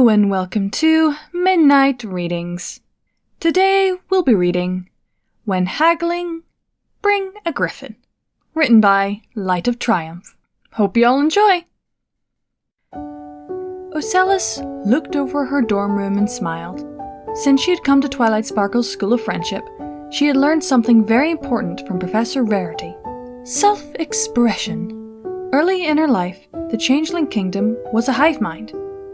Hello and welcome to Midnight Readings. Today we'll be reading When Haggling, Bring a Griffon, written by Light of Triumph. Hope you all enjoy! Ocellus looked over her dorm room and smiled. Since she had come to Twilight Sparkle's School of Friendship, she had learned something very important from Professor Rarity: self-expression. Early in her life, the Changeling Kingdom was a hive mind.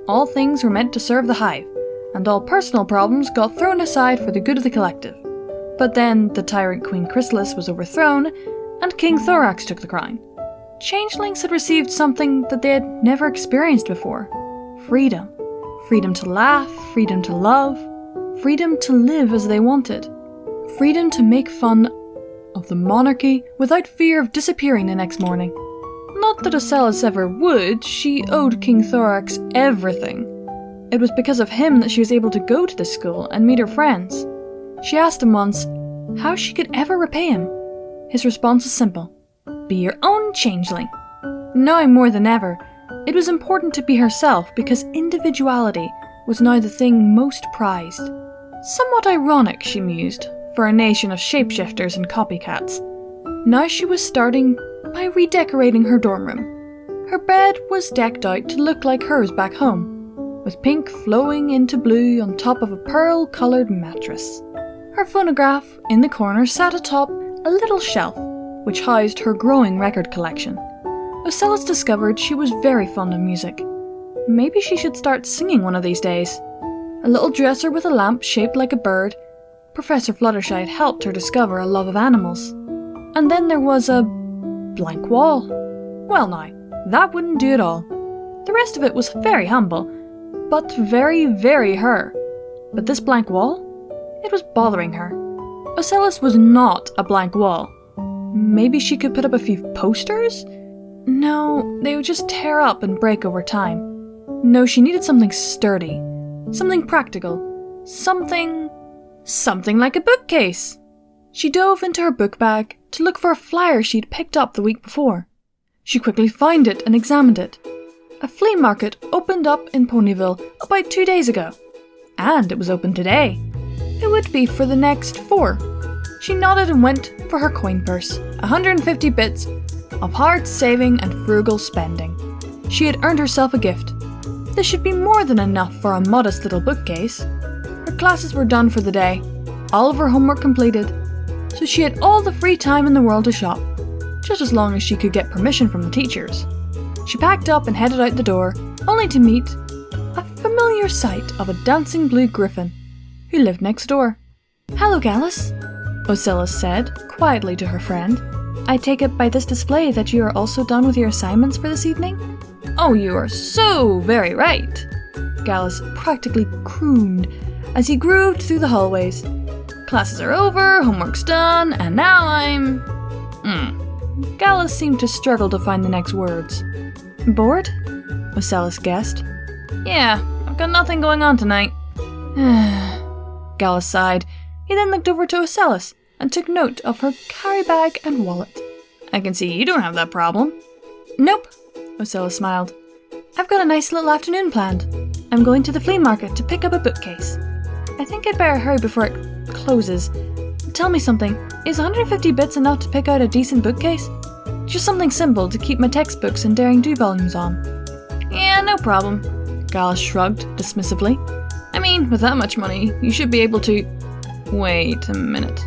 All things were meant to serve the hive, and all personal problems got thrown aside for the good of the collective. But then the tyrant Queen Chrysalis was overthrown, and King Thorax took the crown. Changelings had received something that they had never experienced before: freedom. Freedom to laugh, freedom to love, freedom to live as they wanted. Freedom to make fun of the monarchy without fear of disappearing the next morning. Not that Ocellus ever would, she owed King Thorax everything. It was because of him that she was able to go to the school and meet her friends. She asked him once how she could ever repay him. His response was simple: be your own changeling. Now more than ever, it was important to be herself because individuality was now the thing most prized. Somewhat ironic, she mused, for a nation of shapeshifters and copycats. Now she was starting by redecorating her dorm room. Her bed was decked out to look like hers back home, with pink flowing into blue on top of a pearl-coloured mattress. Her phonograph, in the corner, sat atop a little shelf, which housed her growing record collection. Ocellus discovered she was very fond of music. Maybe she should start singing one of these days. A little dresser with a lamp shaped like a bird, Professor Fluttershy had helped her discover a love of animals. And then there was a blank wall. Well now, that wouldn't do at all. The rest of it was very humble, but very, very her. But this blank wall? It was bothering her. Ocellus was not a blank wall. Maybe she could put up a few posters? No, they would just tear up and break over time. No, she needed something sturdy, something practical, something like a bookcase. She dove into her book bag to look for a flyer she'd picked up the week before. She quickly found it and examined it. A flea market opened up in Ponyville about 2 days ago. And it was open today. It would be for the next 4. She nodded and went for her coin purse, 150 bits of hard saving and frugal spending. She had earned herself a gift. This should be more than enough for a modest little bookcase. Her classes were done for the day, all of her homework completed, so she had all the free time in the world to shop, just as long as she could get permission from the teachers. She packed up and headed out the door, only to meet a familiar sight of a dancing blue griffon, who lived next door. "Hello, Gallus," Ocellus said quietly to her friend. "I take it by this display that you are also done with your assignments for this evening?" "Oh, you are so very right," Gallus practically crooned as he grooved through the hallways. "Classes are over, homework's done, and now I'm... Gallus seemed to struggle to find the next words. "Bored?" Ocellus guessed. "Yeah, I've got nothing going on tonight." Gallus sighed. He then looked over to Ocellus and took note of her carry bag and wallet. "I can see you don't have that problem." "Nope," Ocellus smiled. "I've got a nice little afternoon planned. I'm going to the flea market to pick up a bookcase. I think I'd better hurry before it closes. Tell me something, is 150 bits enough to pick out a decent bookcase? Just something simple to keep my textbooks and Daring Do volumes on." "Yeah, no problem," Gallus shrugged dismissively. "I mean, with that much money, you should be able to..." "Wait a minute.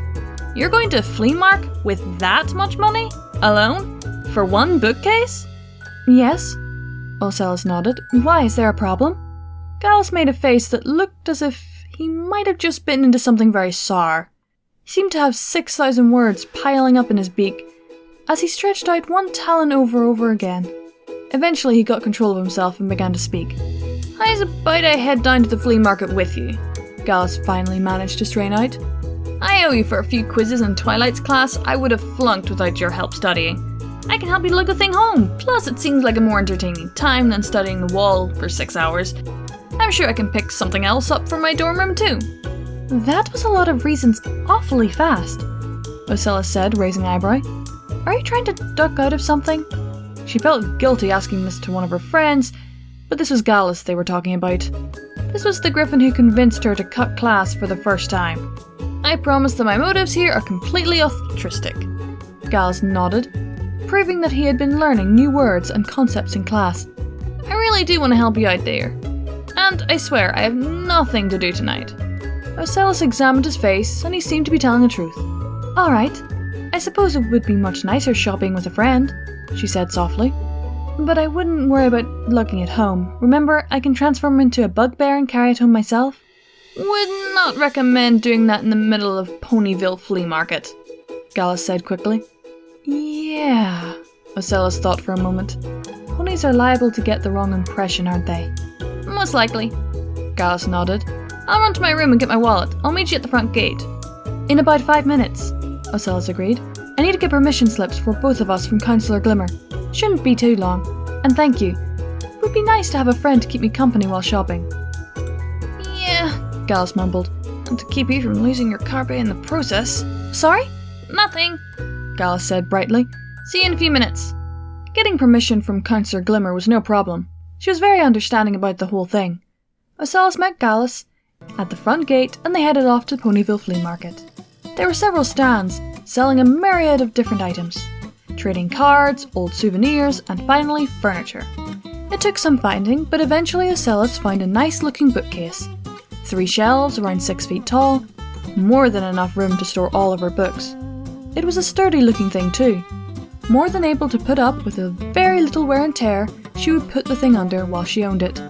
You're going to flea mark with that much money? Alone? For one bookcase?" "Yes," Ocellus nodded. "Why, is there a problem?" Gallus made a face that looked as if he might have just bitten into something very sour. He seemed to have 6,000 words piling up in his beak, as he stretched out one talon over again. Eventually he got control of himself and began to speak. "How's about I head down to the flea market with you?" Gallus finally managed to strain out. "I owe you for a few quizzes in Twilight's class I would have flunked without your help studying. I can help you lug the thing home, plus it seems like a more entertaining time than studying the wall for 6 hours. I'm sure I can pick something else up for my dorm room too." "That was a lot of reasons awfully fast," Ocellus said, raising an eyebrow. "Are you trying to duck out of something?" She felt guilty asking this to one of her friends, but this was Gallus they were talking about. This was the griffon who convinced her to cut class for the first time. I promise that my motives here are completely altruistic. Gallus nodded, proving that he had been learning new words and concepts in class. I really do want to help you out there. And I swear I have nothing to do tonight. Ocellus examined his face, and he seemed to be telling the truth. Alright, I suppose it would be much nicer shopping with a friend, she said softly. But I wouldn't worry about lugging it home. Remember, I can transform into a bugbear and carry it home myself. Would not recommend doing that in the middle of Ponyville Flea Market, Gallus said quickly. Yeah, Ocellus thought for a moment. Ponies are liable to get the wrong impression, aren't they? Most likely, Gallus nodded. I'll run to my room and get my wallet. I'll meet you at the front gate. In about 5 minutes, Ocellus agreed. I need to get permission slips for both of us from Councillor Glimmer. Shouldn't be too long. And thank you. It would be nice to have a friend to keep me company while shopping. Yeah, Gallus mumbled. And to keep you from losing your carpe in the process. Sorry? Nothing, Gallus said brightly. See you in a few minutes. Getting permission from Councillor Glimmer was no problem. She was very understanding about the whole thing. Ocellus met Gallus at the front gate and they headed off to Ponyville Flea Market. There were several stands selling a myriad of different items. Trading cards, old souvenirs, and finally furniture. It took some finding, but eventually Ocellus found a nice-looking bookcase. 3 shelves around 6 feet tall, more than enough room to store all of her books. It was a sturdy-looking thing too. More than able to put up with a very little wear and tear, she would put the thing under while she owned it.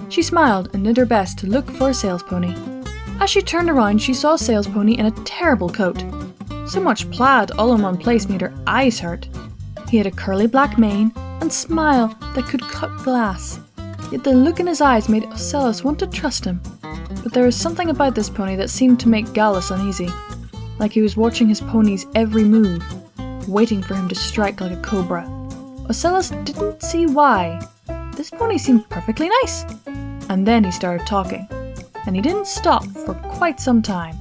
She smiled and did her best to look for a sales pony. As she turned around, she saw a sales pony in a terrible coat. So much plaid all in one place made her eyes hurt. He had a curly black mane and smile that could cut glass. Yet the look in his eyes made Ocellus want to trust him. But there was something about this pony that seemed to make Gallus uneasy. Like he was watching his pony's every move, waiting for him to strike like a cobra. Ocellus didn't see why. This pony seemed perfectly nice. And then he started talking. And he didn't stop for quite some time.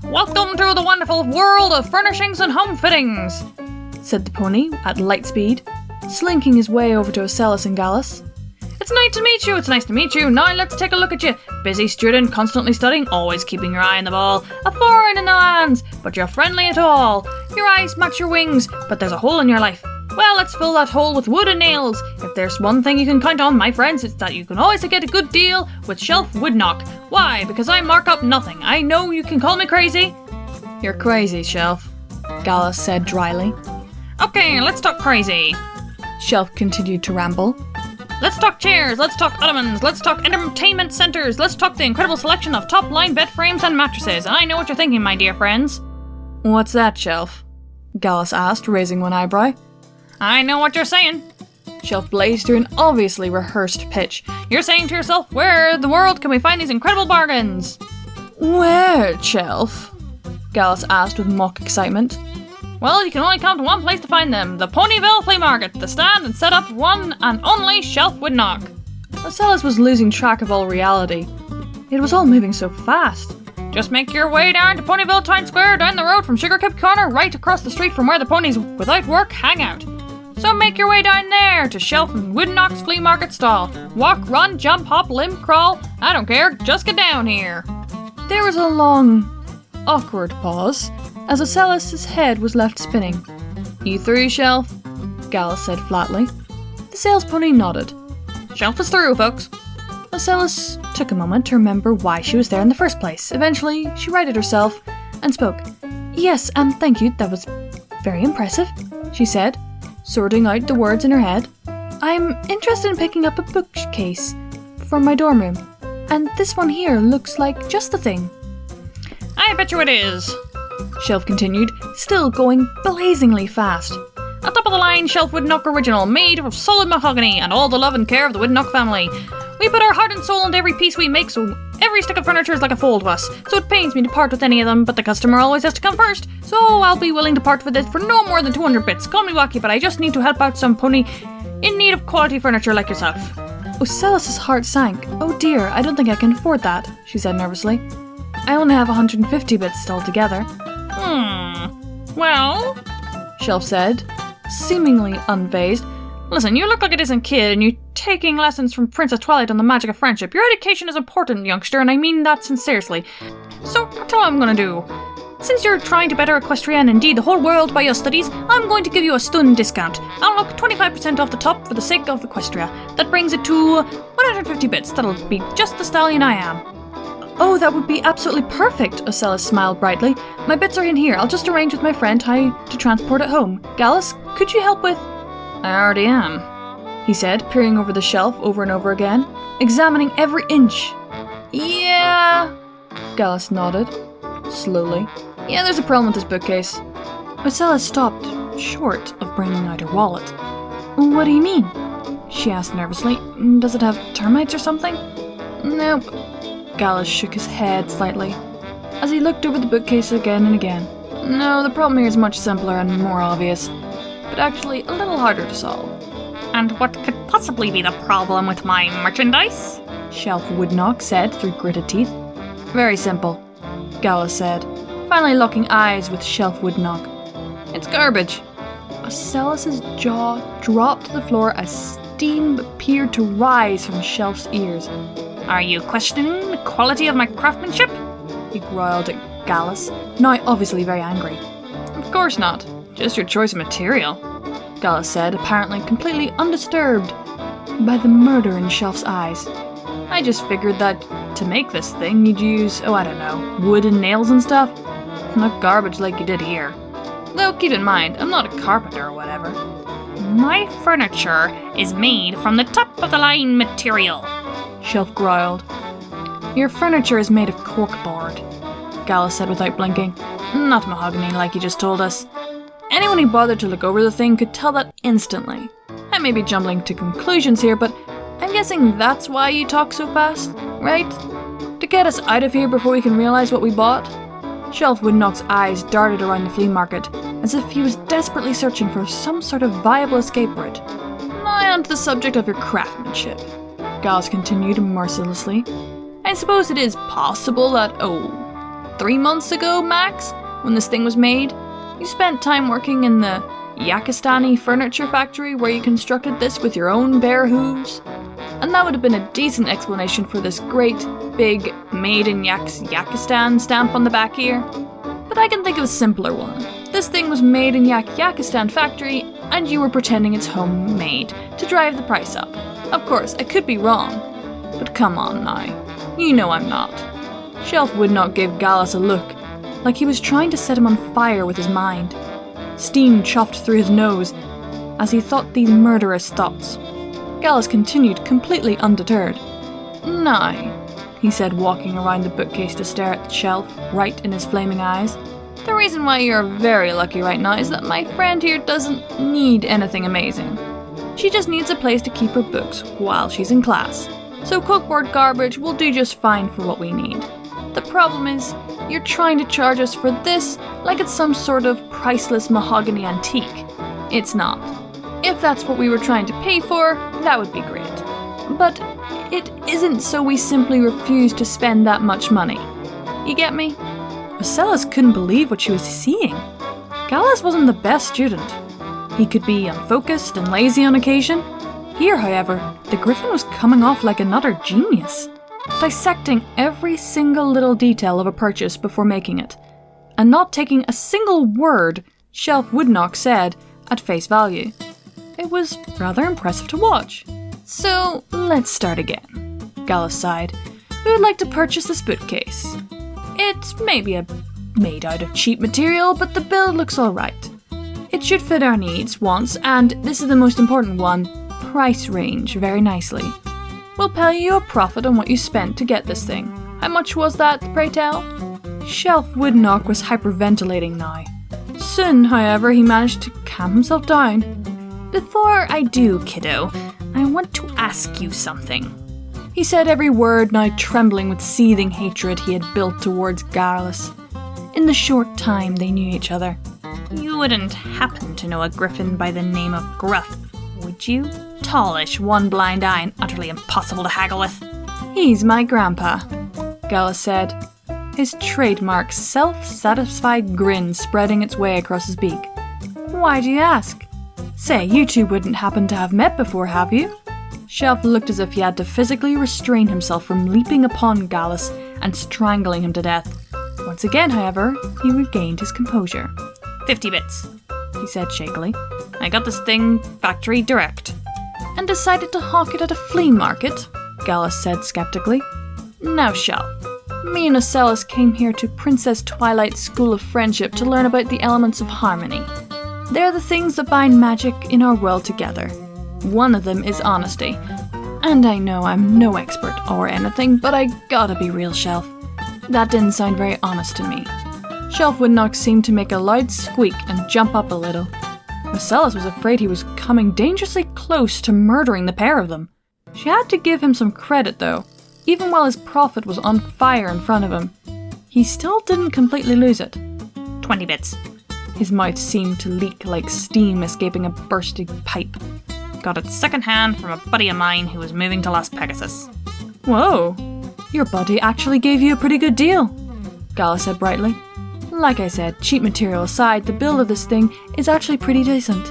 Welcome to the wonderful world of furnishings and home fittings, said the pony at light speed, slinking his way over to Ocellus and Gallus. It's nice to meet you, it's nice to meet you. Now let's take a look at you. Busy student, constantly studying, always keeping your eye on the ball. A foreign in the lands, but you're friendly at all. Your eyes match your wings, but there's a hole in your life. Well, let's fill that hole with wood and nails. If there's one thing you can count on, my friends, it's that you can always get a good deal with Shelf Woodknock. Why? Because I mark up nothing. I know you can call me crazy. You're crazy, Shelf, Gallus said dryly. Okay, let's talk crazy. Shelf continued to ramble. Let's talk chairs, let's talk ottomans, let's talk entertainment centers, let's talk the incredible selection of top-line bed frames and mattresses. And I know what you're thinking, my dear friends. What's that, Shelf? Gallus asked, raising one eyebrow. I know what you're saying. Shelf blazed through an obviously rehearsed pitch. You're saying to yourself, where in the world can we find these incredible bargains? Where, Shelf? Gallus asked with mock excitement. Well, you can only come to one place to find them. The Ponyville Flea Market, the stand and set up one and only Shelf Woodknock. Ocellus was losing track of all reality. It was all moving so fast. Just make your way down to Ponyville Town Square, down the road from Sugarcube Corner, right across the street from where the ponies without work hang out. So make your way down there to Shelf and Woodknock's Flea Market stall. Walk, run, jump, hop, limp, crawl. I don't care, just get down here. There was a long, awkward pause, as Ocellus' head was left spinning. You through, Shelf? Gallus said flatly. The sales pony nodded. Shelf is through, folks. Ocellus took a moment to remember why she was there in the first place. Eventually, she righted herself and spoke. Yes, thank you, that was very impressive, she said, sorting out the words in her head. I'm interested in picking up a bookcase for my dorm room, and this one here looks like just the thing. I bet you it is, Shelf continued, still going blazingly fast. A top-of-the-line Shelf Woodknock original, made of solid mahogany and all the love and care of the Woodknock family. We put our heart and soul into every piece we make, so every stick of furniture is like a foal to us. So it pains me to part with any of them, but the customer always has to come first. So I'll be willing to part with it for no more than 200 bits. Call me wacky, but I just need to help out some pony in need of quality furniture like yourself. Ocellus' heart sank. Oh dear, I don't think I can afford that, she said nervously. I only have 150 bits altogether. Well, Shelf said, seemingly unfazed. Listen, you look like a decent kid and you're taking lessons from Princess Twilight on the magic of friendship. Your education is important, youngster, and I mean that sincerely. So, I'll tell you what I'm gonna do. Since you're trying to better Equestria and indeed the whole world by your studies, I'm going to give you a student discount. I'll knock 25% off the top for the sake of Equestria. That brings it to 150 bits. That'll be just the stallion I am. Oh, that would be absolutely perfect, Ocellus smiled brightly. My bits are in here. I'll just arrange with my friend how to transport it home. Gallus, could you help with... I already am, he said, peering over the shelf over and over again, examining every inch. Yeah, Gallus nodded, slowly. Yeah, there's a problem with this bookcase. Ocellus stopped short of bringing out her wallet. What do you mean? She asked nervously. Does it have termites or something? Nope. Gallus shook his head slightly, as he looked over the bookcase again and again. No, the problem here is much simpler and more obvious, but actually a little harder to solve. And what could possibly be the problem with my merchandise? Shelf Woodnock said through gritted teeth. Very simple, Gallus said, finally locking eyes with Shelf Woodnock. It's garbage. Ocellus' jaw dropped to the floor as steam appeared to rise from Shelf's ears. Are you questioning the quality of my craftsmanship? He growled at Gallus, now obviously very angry. Of course not. Just your choice of material, Gallus said, apparently completely undisturbed by the murder in Shelf's eyes. I just figured that to make this thing you'd use, I don't know, wood and nails and stuff. Not garbage like you did here. Though keep in mind, I'm not a carpenter or whatever. My furniture is made from the top-of-the-line material, Shelf growled. Your furniture is made of corkboard, Gallus said without blinking. Not mahogany like you just told us. Anyone who bothered to look over the thing could tell that instantly. I may be jumbling to conclusions here, but I'm guessing that's why you talk so fast, right? To get us out of here before we can realize what we bought? Shelf Woodnock's eyes darted around the flea market, as if he was desperately searching for some sort of viable escape route. Now onto the subject of your craftsmanship, Gallus continued mercilessly. I suppose it is possible that, 3 months ago, max, when this thing was made, you spent time working in the Yakistani furniture factory where you constructed this with your own bare hooves? And that would have been a decent explanation for this great, big, made in Yakistan stamp on the back here. But I can think of a simpler one. This thing was made in Yakistan factory, and you were pretending it's homemade to drive the price up. Of course, I could be wrong, but come on now. You know I'm not. Shelf Woodnock gave Gallus a look, like he was trying to set him on fire with his mind. Steam chuffed through his nose as he thought these murderous thoughts. Gallus continued, completely undeterred. Now, he said, walking around the bookcase to stare at the shelf, right in his flaming eyes. The reason why you're very lucky right now is that my friend here doesn't need anything amazing. She just needs a place to keep her books while she's in class. So corkboard garbage will do just fine for what we need. The problem is, you're trying to charge us for this like it's some sort of priceless mahogany antique. It's not. If that's what we were trying to pay for, that would be great. But it isn't, so we simply refuse to spend that much money. You get me? Ocellus couldn't believe what she was seeing. Gallus wasn't the best student. He could be unfocused and lazy on occasion. Here, however, the griffon was coming off like another genius, dissecting every single little detail of a purchase before making it, and not taking a single word Shelf Woodnock said at face value. It was rather impressive to watch. So, let's start again, Gallus sighed. We would like to purchase this bookcase. It's maybe made out of cheap material, but the build looks alright. It should fit our needs, wants, and this is the most important one, price range very nicely. We'll pay you a profit on what you spent to get this thing. How much was that, pray tell? Shelf Woodnock was hyperventilating now. Soon, however, he managed to calm himself down. Before I do, kiddo, I want to ask you something. He said every word, now trembling with seething hatred he had built towards Gallus. In the short time they knew each other. You wouldn't happen to know a griffin by the name of Gruff, would you? Tallish, one blind eye, and utterly impossible to haggle with. He's my grandpa, Gallus said, his trademark self-satisfied grin spreading its way across his beak. Why do you ask? Say, you two wouldn't happen to have met before, have you? Shelf looked as if he had to physically restrain himself from leaping upon Gallus and strangling him to death. Once again, however, he regained his composure. 50 bits, he said shakily. I got this thing factory direct. And decided to hawk it at a flea market? Gallus said skeptically. Now, Shelf, me and Ocellus came here to Princess Twilight's School of Friendship to learn about the elements of harmony. They're the things that bind magic in our world together. One of them is honesty. And I know I'm no expert or anything, but I gotta be real, Shelf. That didn't sound very honest to me. Shelf Woodnock seemed to make a loud squeak and jump up a little. Ocellus was afraid he was coming dangerously close to murdering the pair of them. She had to give him some credit, though. Even while his prophet was on fire in front of him, he still didn't completely lose it. 20 bits. His mouth seemed to leak like steam escaping a bursting pipe. Got it secondhand from a buddy of mine who was moving to Las Pegasus. Whoa, your buddy actually gave you a pretty good deal, Gallus said brightly. Like I said, cheap material aside, the build of this thing is actually pretty decent.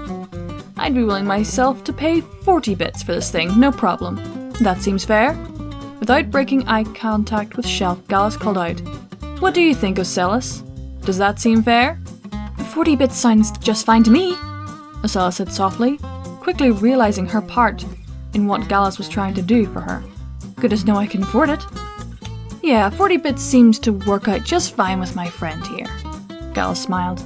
I'd be willing myself to pay 40 bits for this thing, no problem. That seems fair? Without breaking eye contact with Shelf, Gallus called out, What do you think, Ocellus? Does that seem fair? 40 bits sounds just fine to me, Ocellus said softly, quickly realizing her part in what Gallus was trying to do for her. Good as know I can afford it. Yeah, 40 bits seems to work out just fine with my friend here. Gallus smiled.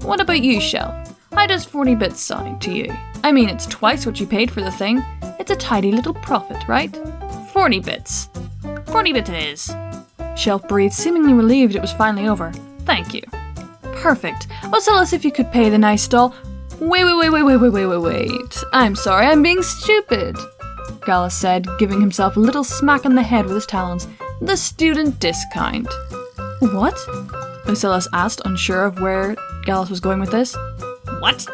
What about you, Shelf? How does 40 bits sound to you? I mean, it's twice what you paid for the thing. It's a tidy little profit, right? 40 bits. 40 bits it is. Shelf breathed, seemingly relieved it was finally over. Thank you. Perfect. Ocellus, if you could pay the nice doll. Wait. I'm sorry, I'm being stupid, Gallus said, giving himself a little smack on the head with his talons. The student discount. What? Ocellus asked, unsure of where Gallus was going with this. What?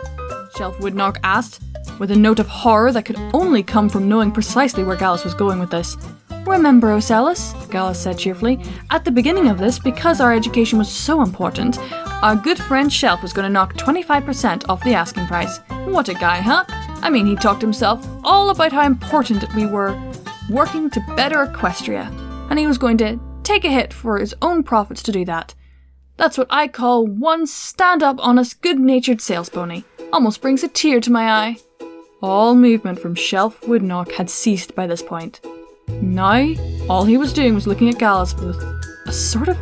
Shelf Woodnock asked, with a note of horror that could only come from knowing precisely where Gallus was going with this. Remember, Ocellus, Gallus said cheerfully, at the beginning of this, because our education was so important, our good friend Shelf was going to knock 25% off the asking price. What a guy, huh? I mean, he talked himself all about how important we were working to better Equestria, and he was going to take a hit for his own profits to do that. That's what I call one stand-up, honest, good-natured sales pony. Almost brings a tear to my eye. All movement from Shelf Woodnock had ceased by this point. Now, all he was doing was looking at Gallus with a sort of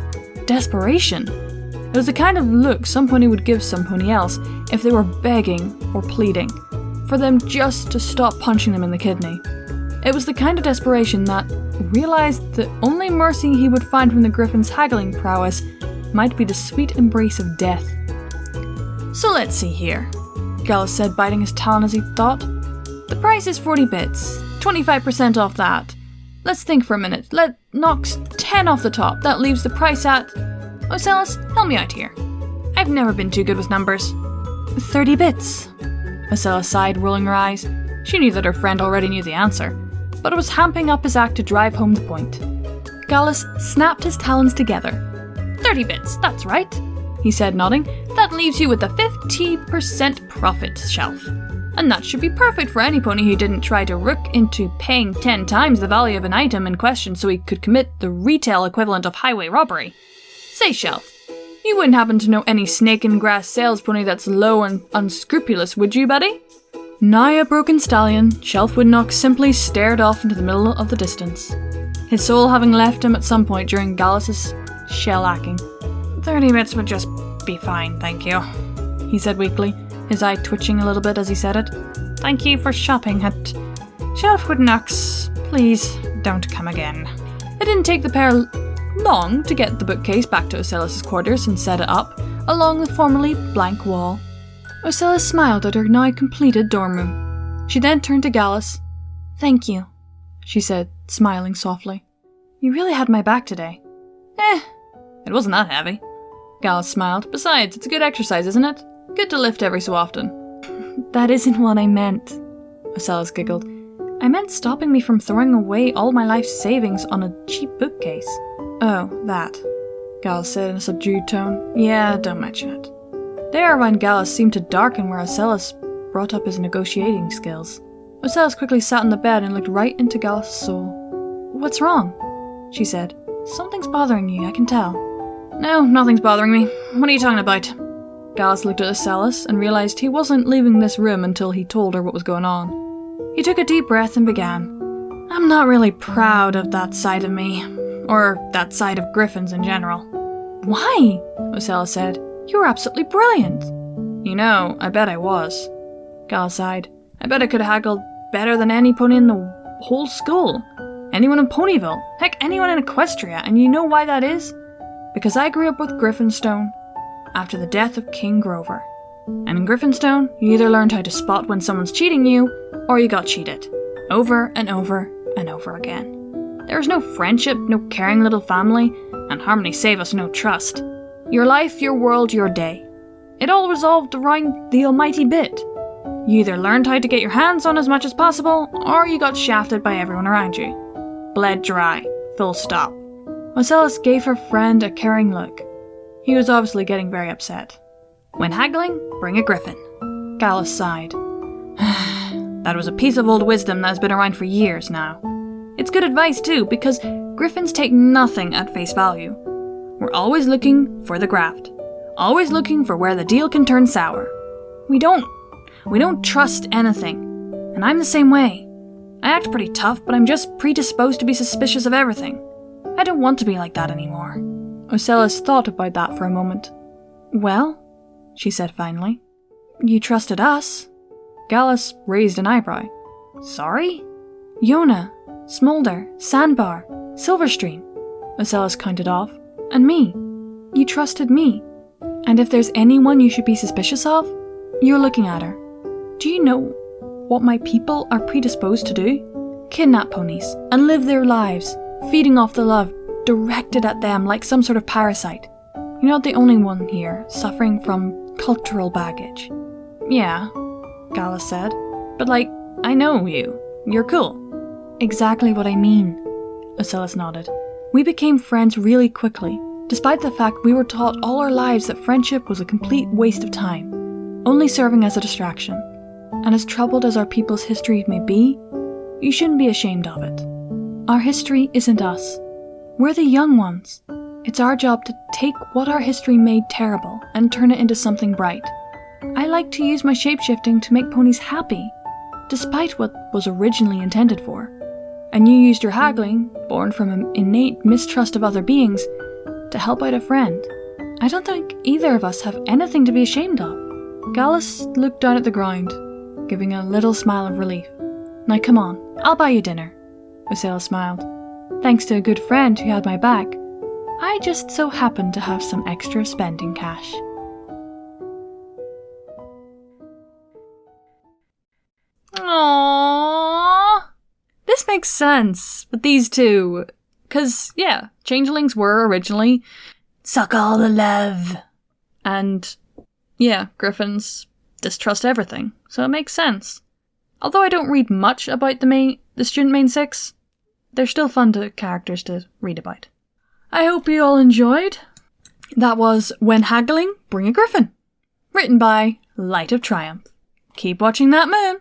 desperation. It was the kind of look some pony would give some pony else if they were begging or pleading for them just to stop punching them in the kidney. It was the kind of desperation that realized the only mercy he would find from the griffin's haggling prowess might be the sweet embrace of death. So let's see here, Gallus said, biting his talon as he thought. The price is 40 bits, 25% off that. Let's think for a minute. Let knocks 10 off the top. That leaves the price at... Ocellus, help me out here. I've never been too good with numbers. 30 bits. Ocellus sighed, rolling her eyes. She knew that her friend already knew the answer, but it was hamping up his act to drive home the point. Gallus snapped his talons together. 30 bits, that's right, he said, nodding. That leaves you with a 50% profit, Shelf. And that should be perfect for any pony who didn't try to rook into paying 10 times the value of an item in question so he could commit the retail equivalent of highway robbery. Say, Shelf, you wouldn't happen to know any snake-in-grass sales pony that's low and unscrupulous, would you, buddy? Now a broken stallion, Shelf Woodnock simply stared off into the middle of the distance, his soul having left him at some point during Gallus's shellacking. 30 bits would just be fine, thank you, he said weakly, his eye twitching a little bit as he said it. Thank you for shopping at Shelf Woodnock's. Please don't come again. It didn't take the pair long to get the bookcase back to Ocellus' quarters and set it up along the formerly blank wall. Ocellus smiled at her now completed dorm room. She then turned to Gallus. Thank you, she said, smiling softly. You really had my back today. It wasn't that heavy. Gallus smiled. Besides, it's a good exercise, isn't it? Good to lift every so often. That isn't what I meant, Ocellus giggled. I meant stopping me from throwing away all my life's savings on a cheap bookcase. Oh, that, Gallus said in a subdued tone. Yeah, don't mention it. The air around Gallus seemed to darken where Ocellus brought up his negotiating skills. Ocellus quickly sat on the bed and looked right into Gallus' soul. "What's wrong?" she said. "Something's bothering you, I can tell." "No, nothing's bothering me. What are you talking about?" Gallus looked at Ocellus and realised he wasn't leaving this room until he told her what was going on. He took a deep breath and began. "I'm not really proud of that side of me, or that side of griffins in general." "Why?" Ocellus said. "You were absolutely brilliant." "You know, I bet I was." Gallus sighed. "I bet I could haggle better than any pony in the whole school. Anyone in Ponyville. Heck, anyone in Equestria. And you know why that is? Because I grew up with Griffinstone after the death of King Grover. And in Griffinstone, you either learned how to spot when someone's cheating you, or you got cheated. Over and over and over again. There was no friendship, no caring little family, and harmony save us no trust. Your life, your world, your day. It all resolved around the almighty bit. You either learned how to get your hands on as much as possible, or you got shafted by everyone around you. Bled dry. Full stop." Ocellus gave her friend a caring look. He was obviously getting very upset. "When haggling, bring a griffin." Gallus sighed. "That was a piece of old wisdom that has been around for years now. It's good advice too, because griffins take nothing at face value. We're always looking for the graft. Always looking for where the deal can turn sour. We don't trust anything. And I'm the same way. I act pretty tough, but I'm just predisposed to be suspicious of everything. I don't want to be like that anymore." Ocellus thought about that for a moment. "Well," she said finally, "you trusted us." Gallus raised an eyebrow. "Sorry?" "Yona, Smolder, Sandbar, Silverstream," Ocellus counted off. "And me. You trusted me. And if there's anyone you should be suspicious of, you're looking at her. Do you know what my people are predisposed to do? Kidnap ponies and live their lives, feeding off the love directed at them like some sort of parasite. You're not the only one here suffering from cultural baggage." "Yeah," Gallus said. "But I know you. You're cool." "Exactly what I mean," Ocellus nodded. "We became friends really quickly, despite the fact we were taught all our lives that friendship was a complete waste of time, only serving as a distraction. And as troubled as our people's history may be, you shouldn't be ashamed of it. Our history isn't us. We're the young ones. It's our job to take what our history made terrible and turn it into something bright. I like to use my shapeshifting to make ponies happy, despite what was originally intended for. And you used your haggling, born from an innate mistrust of other beings, to help out a friend. I don't think either of us have anything to be ashamed of." Gallus looked down at the ground, giving a little smile of relief. "Now come on, I'll buy you dinner." Ocellus smiled. "Thanks to a good friend who had my back, I just so happened to have some extra spending cash." Aww. This makes sense with these two. 'Cause, yeah, changelings were originally suck all the love. And, yeah, griffins distrust everything, so it makes sense. Although I don't read much about the student main six, they're still fun characters to read about. I hope you all enjoyed. That was When Haggling, Bring a Griffin, written by Light of Triumph. Keep watching that moon.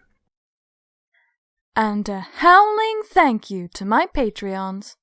And a howling thank you to my Patreons.